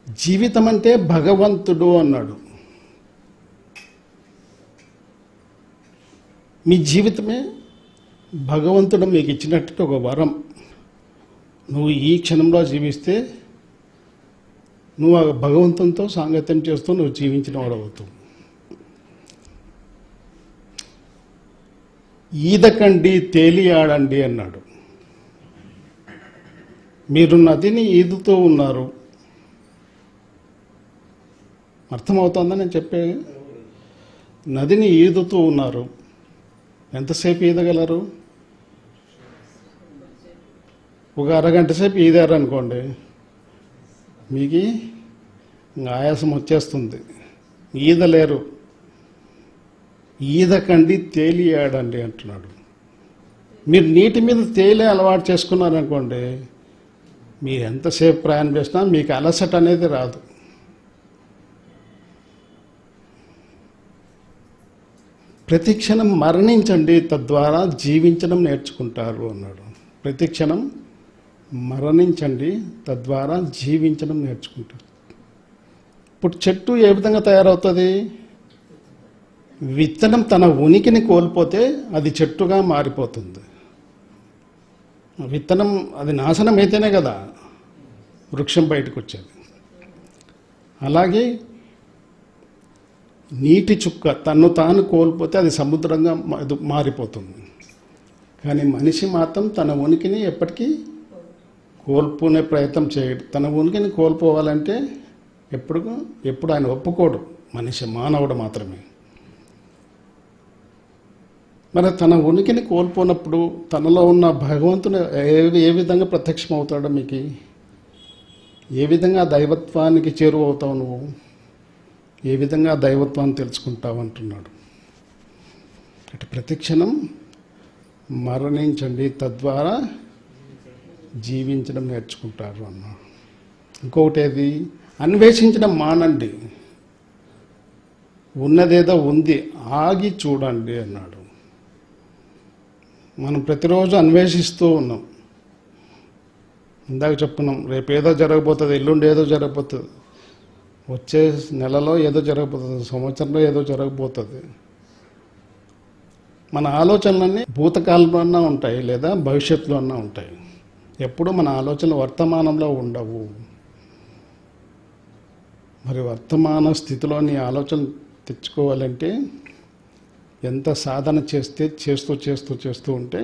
జీవితం అంటే భగవంతుడు అన్నాడు. మీ జీవితమే భగవంతుడు మీకు ఇచ్చినట్టు ఒక వరం. నువ్వు ఈ క్షణంలో జీవిస్తే నువ్వు ఆ భగవంతునితో సాంగత్యం చేస్తూ నువ్వు జీవించిన వాడు అవుతావు. ఈదకండి తేలియాడండి అన్నాడు. మీరు నదిని ఈదుతూ ఉన్నారు. అర్థమవుతుందని నేను చెప్పే. నదిని ఈదుతూ ఉన్నారు. ఎంతసేపు ఈదగలరు? ఒక అరగంట సేపు ఈదారనుకోండి, మీకు ఆయాసం వచ్చేస్తుంది, ఈదలేరు. ఈదకండి తేలియాడండి అంటున్నాడు. మీరు నీటి మీద తేలే అలవాటు చేసుకున్నారనుకోండి, మీరు ఎంతసేపు ప్రయాణం చేసినా మీకు అలసట అనేది రాదు. ప్రతి క్షణం మరణించండి, తద్వారా జీవించడం నేర్చుకుంటారు అన్నాడు. ప్రతి క్షణం మరణించండి, తద్వారా జీవించడం నేర్చుకుంటారు. ఇప్పుడు చెట్టు ఏ విధంగా తయారవుతుంది? విత్తనం తన ఉనికిని కోల్పోతే అది చెట్టుగా మారిపోతుంది. విత్తనం అది నాశనం అయితేనే కదా వృక్షం బయటకు వచ్చేది. అలాగే నీటి చుక్క తన్ను తాను కోల్పోతే అది సముద్రంగా మారిపోతుంది. కానీ మనిషి మాత్రం తన ఉనికిని ఎప్పటికీ కోల్పోనే ప్రయత్నం చేయడు. తన ఉనికిని కోల్పోవాలంటే ఎప్పుడు ఆయన ఒప్పుకోడు. మనిషి, మానవుడు మాత్రమే. మరి తన ఉనికిని కోల్పోనప్పుడు తనలో ఉన్న భగవంతుని ఏ విధంగా ప్రత్యక్షం అవుతాడో మీకు? ఏ విధంగా దైవత్వానికి చేరువ అవుతావు నువ్వు? ఏ విధంగా దైవత్వాన్ని తెలుసుకుంటావు అంటున్నాడు. అంటే ప్రతి క్షణం మరణించండి, తద్వారా జీవించడం నేర్చుకుంటారు అన్నాడు. ఇంకొకటి ఏది, అన్వేషించడం మానండి, ఉన్నదేదో ఉంది ఆగి చూడండి అన్నాడు. మనం ప్రతిరోజు అన్వేషిస్తూ ఉన్నాం. ఇందాక చెప్పుకున్నాం, రేపు ఏదో జరగబోతుంది, ఎల్లుండి ఏదో జరగబోతుంది, వచ్చే నెలలో ఏదో జరగబోతుంది, సంవత్సరంలో ఏదో జరగబోతుంది. మన ఆలోచనలన్నీ భూతకాలంలో అన్నా ఉంటాయి లేదా భవిష్యత్తులో అన్నా ఉంటాయి. ఎప్పుడు మన ఆలోచనలు వర్తమానంలో ఉండవు. మరి వర్తమాన స్థితిలోని ఆలోచన తెచ్చుకోవాలంటే ఎంత సాధన చేస్తూ ఉంటే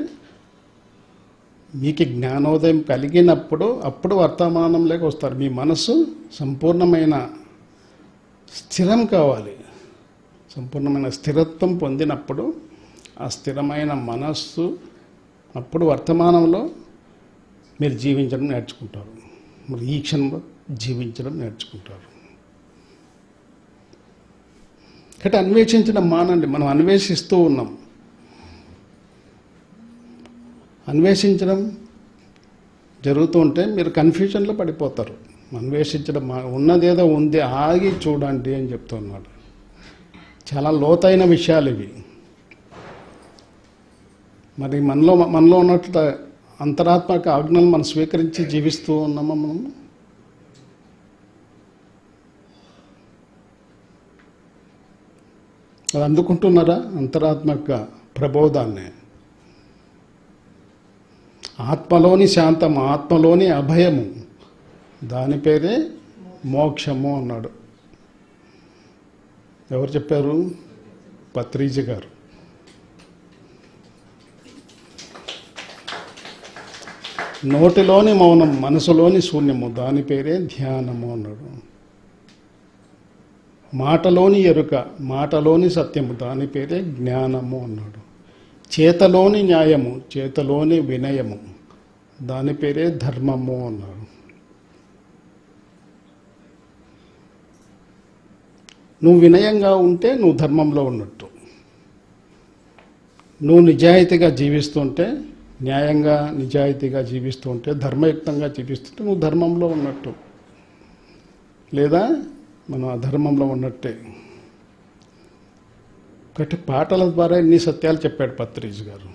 మీకు జ్ఞానోదయం కలిగినప్పుడు అప్పుడు వర్తమానంలోకి వస్తారు. మీ మనసు సంపూర్ణమైన స్థిరం కావాలి. సంపూర్ణమైన స్థిరత్వం పొందినప్పుడు ఆ స్థిరమైన మనస్సు అప్పుడు వర్తమానంలో మీరు జీవించడం నేర్చుకుంటారు. మరి ఈ క్షణంలో జీవించడం నేర్చుకుంటారు. కాబట్టి అన్వేషించడం మానండి. మనం అన్వేషిస్తూ ఉన్నాం. అన్వేషించడం జరుగుతూ ఉంటే మీరు కన్ఫ్యూజన్లో పడిపోతారు. అన్వేషించడం ఉన్నదేదో ఉంది ఆగి చూడండి అని చెప్తున్నాడు. చాలా లోతైన విషయాలు ఇవి. మరి మనలో ఉన్నట్లు అంతరాత్మక ఆజ్ఞలు మనం స్వీకరించి జీవిస్తూ ఉన్నామా మనము? అది అందుకుంటున్నారా? అంతరాత్మక ప్రబోధాన్ని, ఆత్మలోని శాంతం, ఆత్మలోని అభయము, దాని పేరే మోక్షము అన్నాడు. ఎవరు చెప్పారు? పత్రిజీ గారు. నోటిలోని మౌనం, మనసులోని శూన్యము, దాని పేరే ధ్యానము అన్నాడు. మాటలోని ఎరుక, మాటలోని సత్యము, దాని పేరే జ్ఞానము అన్నాడు. చేతలోని న్యాయము, చేతలోని వినయము, దాని పేరే ధర్మము అన్నాడు. నువ్వు వినయంగా ఉంటే నువ్వు ధర్మంలో ఉన్నట్టు. నువ్వు నిజాయితీగా జీవిస్తుంటే, న్యాయంగా నిజాయితీగా జీవిస్తుంటే, ధర్మయుక్తంగా జీవిస్తుంటే నువ్వు ధర్మంలో ఉన్నట్టు, లేదా మనం అధర్మంలో ఉన్నట్టే. కాబట్టి పాటల ద్వారా ఇన్ని సత్యాలు చెప్పాడు పత్రిజీ గారు.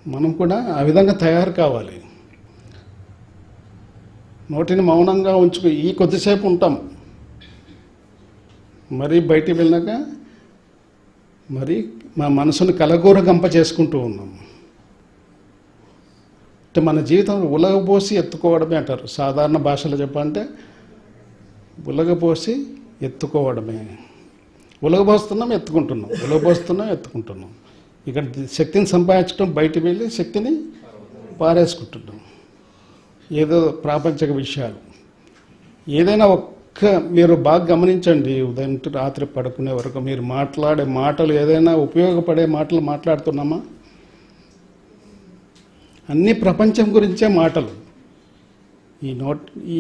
మనం కూడా ఆ విధంగా తయారు కావాలి. నోటిని మౌనంగా ఉంచుకు ఈ కొద్దిసేపు ఉంటాం, మరీ బయటికి వెళ్ళినాక మరి మా మనసును కలగూరగంప చేసుకుంటూ ఉన్నాం. అంటే మన జీవితం ఉలగపోసి ఎత్తుకోవడమే అంటారు. సాధారణ భాషలో చెప్పాలంటే ఉలగపోసి ఎత్తుకోవడమే. ఉలగపోస్తున్నాం, ఎత్తుకుంటున్నాం, ఉలగపోస్తున్నాం, ఎత్తుకుంటున్నాం. ఇక్కడ శక్తిని సంపాదించడం, బయటికి వెళ్ళి శక్తిని పారేసుకుంటున్నాం. ఏదో ప్రాపంచిక విషయాలు. ఏదైనా మీరు బాగా గమనించండి, ఉదయం రాత్రి పడుకునే వరకు మీరు మాట్లాడే మాటలు ఏదైనా ఉపయోగపడే మాటలు మాట్లాడుతున్నామా? అన్ని ప్రపంచం గురించే మాటలు. ఈ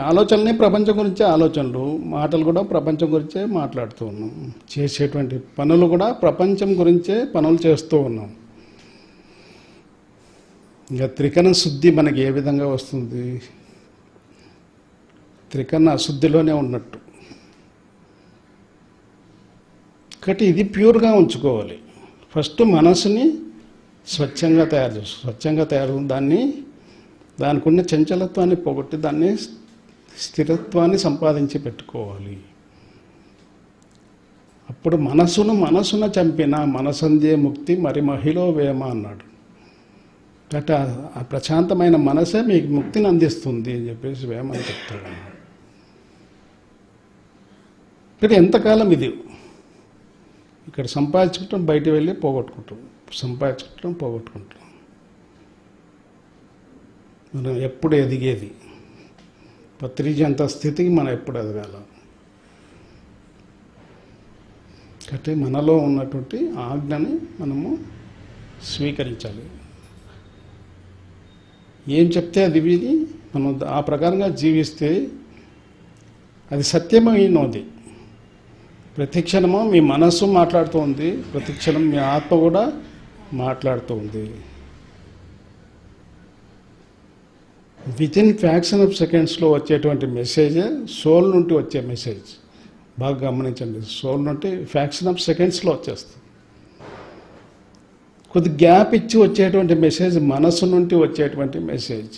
ఆలోచనలే ప్రపంచం గురించే ఆలోచనలు, మాటలు కూడా ప్రపంచం గురించే మాట్లాడుతూ ఉన్నాం. చేసేటువంటి పనులు కూడా ప్రపంచం గురించే పనులు చేస్తూ ఉన్నాం. ఇంకా త్రికరణ శుద్ధి మనకి ఏ విధంగా వస్తుంది? త్రికరణ అశుద్ధిలోనే ఉన్నట్టు. కాబట్టి ఇది ప్యూర్గా ఉంచుకోవాలి. ఫస్ట్ మనసుని స్వచ్ఛంగా తయారు దానికి ఉన్న చంచలత్వాన్ని పోగొట్టి దాన్ని స్థిరత్వాన్ని సంపాదించి పెట్టుకోవాలి. అప్పుడు మనసున చంపిన మనసందే ముక్తి మరి మహిళ వేమ అన్నాడు. కాబట్టి ఆ ప్రశాంతమైన మనసే మీకు ముక్తిని అందిస్తుంది అని చెప్పేసి వేమని చెప్తాడు. ఇక్కడ ఎంతకాలం ఇది ఇక్కడ సంపాదించుకుంటాం, బయట వెళ్ళి పోగొట్టుకుంటాం, పోగొట్టుకుంటాం. మనం ఎప్పుడు ఎదిగేది? పత్రిజీ అంత స్థితికి మనం ఎప్పుడు ఎదగాల? కాబట్టి మనలో ఉన్నటువంటి ఆజ్ఞని మనము స్వీకరించాలి. ఏం చెప్తే అది విని మనం ఆ ప్రకారంగా జీవిస్తే అది సత్యమైనది. ప్రతిక్షణము మీ మనస్సు మాట్లాడుతోంది, ప్రతిక్షణం మీ ఆత్మ కూడా మాట్లాడుతూ ఉంది. వితిన్ ఫ్యాక్షన్ ఆఫ్ సెకండ్స్లో వచ్చేటువంటి మెసేజ్ సోల్ నుండి వచ్చే మెసేజ్. బాగా గమనించండి, సోల్ నుండి ఫ్యాక్షన్ ఆఫ్ సెకండ్స్లో వచ్చేస్తుంది. కొద్ది గ్యాప్ ఇచ్చి వచ్చేటువంటి మెసేజ్ మనసు నుండి వచ్చేటువంటి మెసేజ్.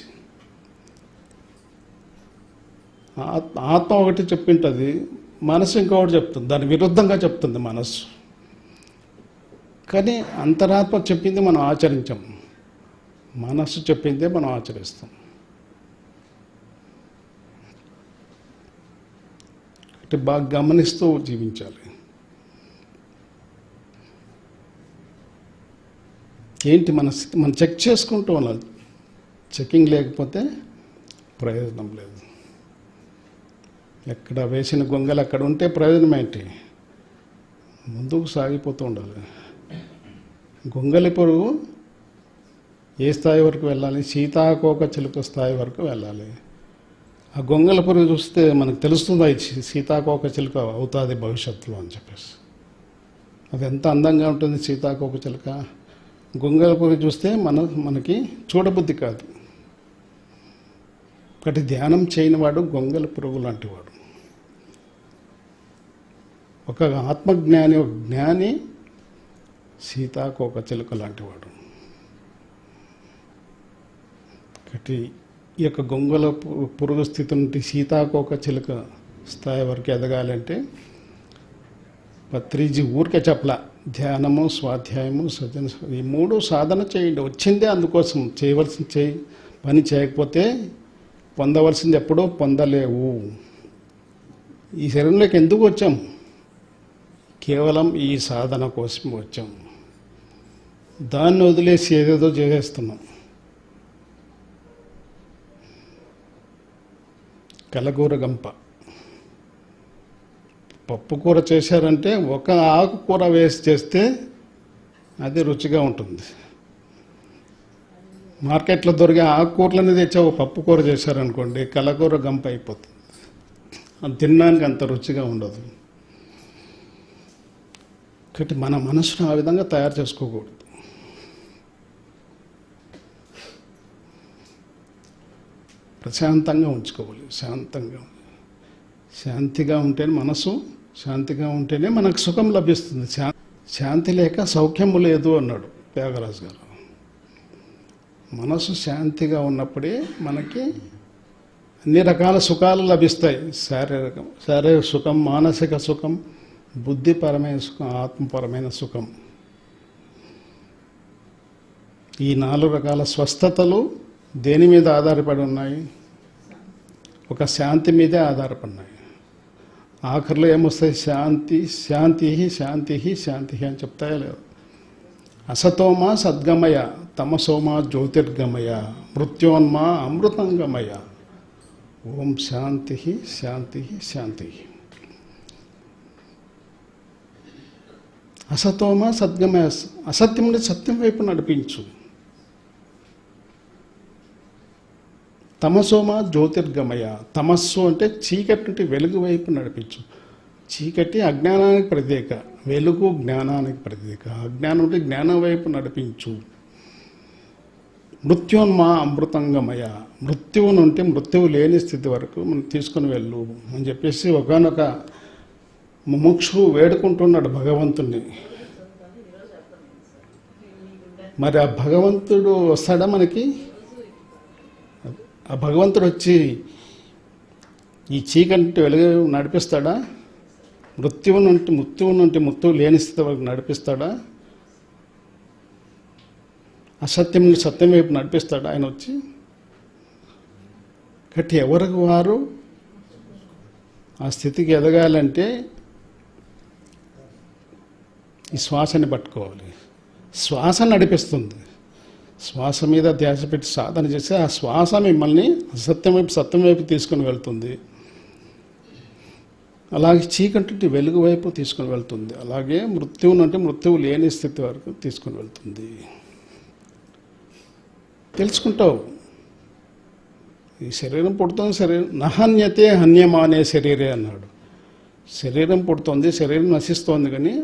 ఆత్మ ఒకటి చెప్పింటుంది, మనసు ఇంకొకటి చెప్తుంది, దాని విరుద్ధంగా చెప్తుంది మనసు. కానీ అంతరాత్మ చెప్పింది మనం ఆచరించాం, మనసు చెప్పిందే మనం ఆచరిస్తాం. అంటే బాగా గమనిస్తూ జీవించాలి. ఏంటి మనం చెక్ చేసుకుంటూ ఉండాలి. చెకింగ్ లేకపోతే ప్రయోజనం లేదు. ఎక్కడ వేసిన గొంగలు అక్కడ ఉంటే ప్రయోజనం ఏంటి? ముందుకు సాగిపోతూ ఉండాలి. గొంగలి పురుగు ఏ స్థాయి వరకు వెళ్ళాలి? సీతాకోక చిలుక స్థాయి వరకు వెళ్ళాలి. ఆ గొంగల పురుగు చూస్తే మనకు తెలుస్తుంది అది సీతాకోక చిలుక అవుతుంది భవిష్యత్తులో అని చెప్పేసి. అది ఎంత అందంగా ఉంటుంది సీతాకోక చిలుక. గొంగల పురుగు చూస్తే మనకి చూడబుద్ధి కాదు. ఒకటి ధ్యానం చేయని వాడు గొంగల పురుగు లాంటి వాడు. ఒక ఆత్మజ్ఞాని, ఒక జ్ఞాని సీతాకోక చిలుక లాంటివాడు. ఒకటి ఈ యొక్క గొంగల పురుగు స్థితి నుండి సీతాకోక చిలుక స్థాయి వరకు ఎదగాలంటే పత్రిజీ ఊరికే చెప్పలా. ధ్యానము, స్వాధ్యాయము, సజ్జన, ఈ 3 సాధన చేయండి. వచ్చిందే అందుకోసం. చేయవలసిన పని చేయకపోతే పొందవలసింది ఎప్పుడో పొందలేవు. ఈ శరీరంలోకి ఎందుకు వచ్చాం? కేవలం ఈ సాధన కోసం వచ్చాం. దాన్ని వదిలేసి ఏదేదో చేసేస్తున్నాం. కలగూర గంప పప్పు కూర చేశారంటే ఒక ఆకుకూర వేసి చేస్తే అది రుచిగా ఉంటుంది. మార్కెట్లో దొరికే ఆకుకూరలని తెచ్చా ఒక పప్పు కూర చేశారనుకోండి, కలగూర గంప అయిపోతుంది. అది తినడానికి అంత రుచిగా ఉండదు. కాబట్టి మన మనసును ఆ విధంగా తయారు చేసుకోకూడదు. ప్రశాంతంగా ఉంచుకోవాలి. శాంతిగా ఉంటేనే మనసు, శాంతిగా ఉంటేనే మనకు సుఖం లభిస్తుంది. శాంతి లేక సౌఖ్యము లేదు అన్నాడు త్యాగరాజు గారు. మనసు శాంతిగా ఉన్నప్పుడే మనకి అన్ని రకాల సుఖాలు లభిస్తాయి. శారీరక సుఖం, మానసిక సుఖం, బుద్ధిపరమైన సుఖం, ఆత్మపరమైన సుఖం. ఈ 4 రకాల స్వస్థతలు దేని మీద ఆధారపడి ఉన్నాయి? ఒక శాంతి మీదే ఆధారపడినాయి. ఆఖరిలో ఏమొస్తాయి? శాంతి శాంతి శాంతి శాంతి అని చెప్తాయో లేదు. అసతోమా సద్గమయ, తమసోమా జ్యోతిర్గమయ, మృత్యోన్మా అమృతంగమయ. ఓం శాంతి శాంతి శాంతి. అసతోమా సద్గమయ, అసత్యం నుండి సత్యం వైపు నడిపించు. తమసోమ జ్యోతిర్గమయ, తమస్సు అంటే చీకటి నుండి వెలుగు వైపు నడిపించు. చీకటి అజ్ఞానానికి ప్రతీక, వెలుగు జ్ఞానానికి ప్రతీక. అజ్ఞానం నుండి జ్ఞానం వైపు నడిపించు. మృత్యోన్మా అమృతంగమయ, మృత్యువు నుండి మృత్యువు లేని స్థితి వరకు మనం తీసుకుని వెళ్ళు అని చెప్పేసి ఒకనొక ముముక్షు వేడుకుంటున్నాడు భగవంతుణ్ణి. మరి ఆ భగవంతుడు వస్తాడా మనకి? ఆ భగవంతుడు వచ్చి ఈ చీకటి వెలుగు నడిపిస్తాడా? మృత్యువు నుండి ముత్తువు లేని స్థితి వరకు నడిపిస్తాడా? అసత్యం నుండి సత్యం వైపు నడిపిస్తాడా ఆయన వచ్చి? కాబట్టి ఎవరికి వారు ఆ స్థితికి ఎదగాలంటే ఈ శ్వాసని పట్టుకోవాలి. శ్వాస నడిపిస్తుంది. శ్వాస మీద ధ్యాస పెట్టి సాధన చేస్తే ఆ శ్వాస మిమ్మల్ని అసత్యం వైపు సత్యం వైపు తీసుకుని వెళ్తుంది. అలాగే చీకటి వెలుగు వైపు తీసుకుని వెళ్తుంది. అలాగే మృత్యువు లేని స్థితి వరకు తీసుకుని వెళ్తుంది. తెలుసుకుంటావు. ఈ శరీరం పుడుతుంది, శరీరం నహన్యతే హన్యమానే శరీరే అన్నాడు. శరీరం పుడుతుంది, శరీరం నశిస్తోంది, కానీ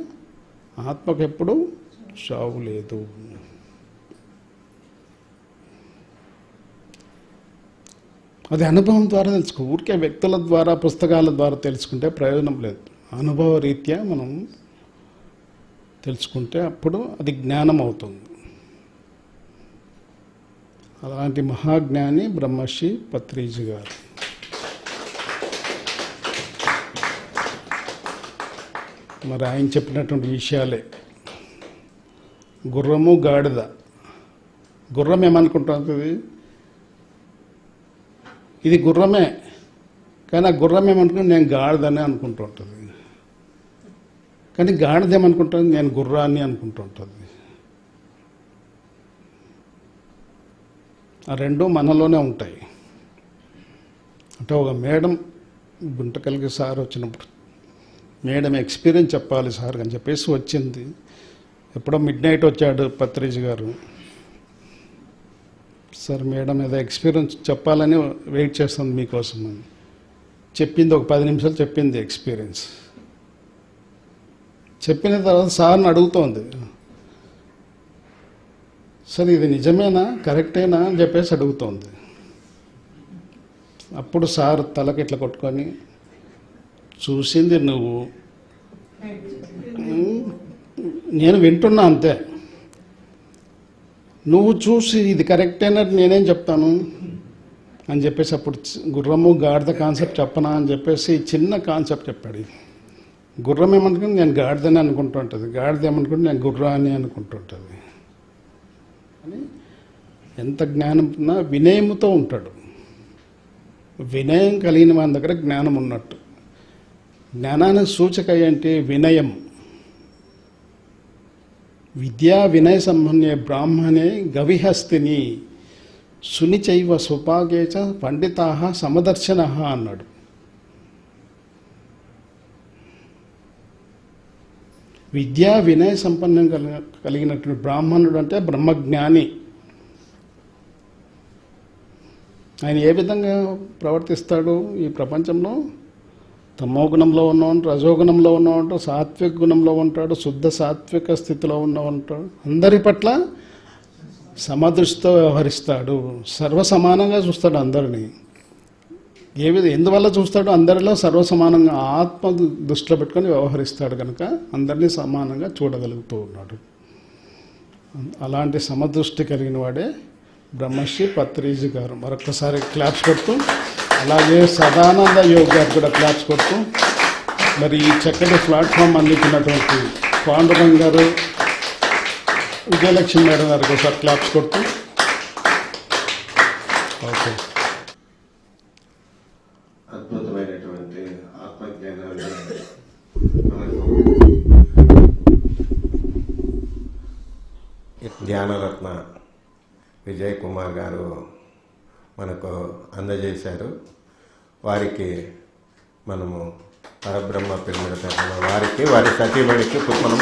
ఆత్మకు ఎప్పుడు చావు లేదు. అది అనుభవం ద్వారా తెలుసుకో. ఊరికే వ్యక్తుల ద్వారా పుస్తకాల ద్వారా తెలుసుకుంటే ప్రయోజనం లేదు. అనుభవ రీత్యా మనం తెలుసుకుంటే అప్పుడు అది జ్ఞానం అవుతుంది. అలాంటి మహాజ్ఞాని బ్రహ్మర్షి పత్రిజీ గారు. మరి ఆయన చెప్పినటువంటి విషయాలే. గుర్రము గాడిద. గుర్రం ఏమనుకుంటుంది, ఇది గుర్రమే, కానీ ఆ గుర్రం ఏమనుకుంటుంది, నేను గాడిదని అనుకుంటూ ఉంటుంది. కానీ గాడిద ఏమనుకుంటుంది, నేను గుర్రాన్ని అనుకుంటూ ఉంటుంది. ఆ రెండు మనలోనే ఉంటాయి. అంటే ఒక మేడం గుంటకల్కి సార్ వచ్చినప్పుడు, మేడం ఎక్స్పీరియన్స్ చెప్పాలి సార్ అని చెప్పేసి వచ్చింది. ఎప్పుడో మిడ్-నైట్ వచ్చాడు పత్రిజీ గారు. సార్ మేడం ఏదో ఎక్స్పీరియన్స్ చెప్పాలని వెయిట్ చేస్తుంది మీకోసం అని చెప్పింది. ఒక 10 నిమిషాలు చెప్పింది ఎక్స్పీరియన్స్. చెప్పిన తర్వాత సార్ని అడుగుతోంది, సార్ ఇది నిజమేనా, కరెక్టేనా అని చెప్పేసి అడుగుతోంది. అప్పుడు సార్ తలకి ఇట్లా కొట్టుకొని, చూసింది నువ్వు, నేను వింటున్నా అంతే, నువ్వు చూసి ఇది కరెక్టేనా నేనేం చెప్తాను అని చెప్పేసి అప్పుడు గుర్రము గాడిద కాన్సెప్ట్ చెప్పనా అని చెప్పేసి చిన్న కాన్సెప్ట్ చెప్పాడు. గుర్రం ఏమనుకుంటే నేను గాడిదని అనుకుంటూ ఉంటుంది, గాడిద ఏమనుకుంటే నేను గుర్రా అని అనుకుంటుంటుంది. అని ఎంత జ్ఞానం ఉన్నా వినయముతో ఉంటాడు. వినయం కలిగిన వాని దగ్గర జ్ఞానం ఉన్నట్టు. జ్ఞానానికి సూచక ఏంటి? వినయం. విద్యా వినయ సంపన్నే బ్రాహ్మణే గవిహస్తిని సునిచైవ సుపాగేచ పండితాః సమదర్శనః అన్నాడు. విద్యా వినయ సంపన్నం కలిగినటువంటి బ్రాహ్మణుడు అంటే బ్రహ్మజ్ఞాని. ఆయన ఏ విధంగా ప్రవర్తిస్తాడు ఈ ప్రపంచంలో? తమోగుణంలో ఉన్నవాడు, రజోగుణంలో ఉన్నవాడు, సాత్విక గుణంలో ఉంటాడు, శుద్ధ సాత్విక స్థితిలో ఉన్నవాడు. అందరి పట్ల సమదృష్టితో వ్యవహరిస్తాడు. సర్వసమానంగా చూస్తాడు అందరినీ. ఎందువల్ల చూస్తాడు? అందరిలో సర్వసమానంగా ఆత్మ దృష్టిలో పెట్టుకొని వ్యవహరిస్తాడు కనుక అందరినీ సమానంగా చూడగలుగుతూ ఉన్నాడు. అలాంటి సమదృష్టి కలిగిన వాడే బ్రహ్మర్షి పత్రిజీ గారు. మరొకసారి క్లాప్స్ కొడుతూ, అలాగే సదానంద యోగి గారు కూడా క్లాప్స్ కొడుతూ, మరి ఈ చక్కటి ప్లాట్ఫామ్ అందించినటువంటి పాండురంగ్ గారు, విజయలక్ష్మి మేడం గారికి ఒకసారి క్లాప్స్ కొడుతూ. ఓకే. అద్భుతమైనటువంటి ఆత్మజ్ఞానాన్ని ధ్యానరత్న విజయ్ కుమార్ గారు మనకు అందజేశారు. వారికి మనము పరబ్రహ్మ పిరమిడ్ తరఫున వారికి, వారి సతీమణికి పుష్పము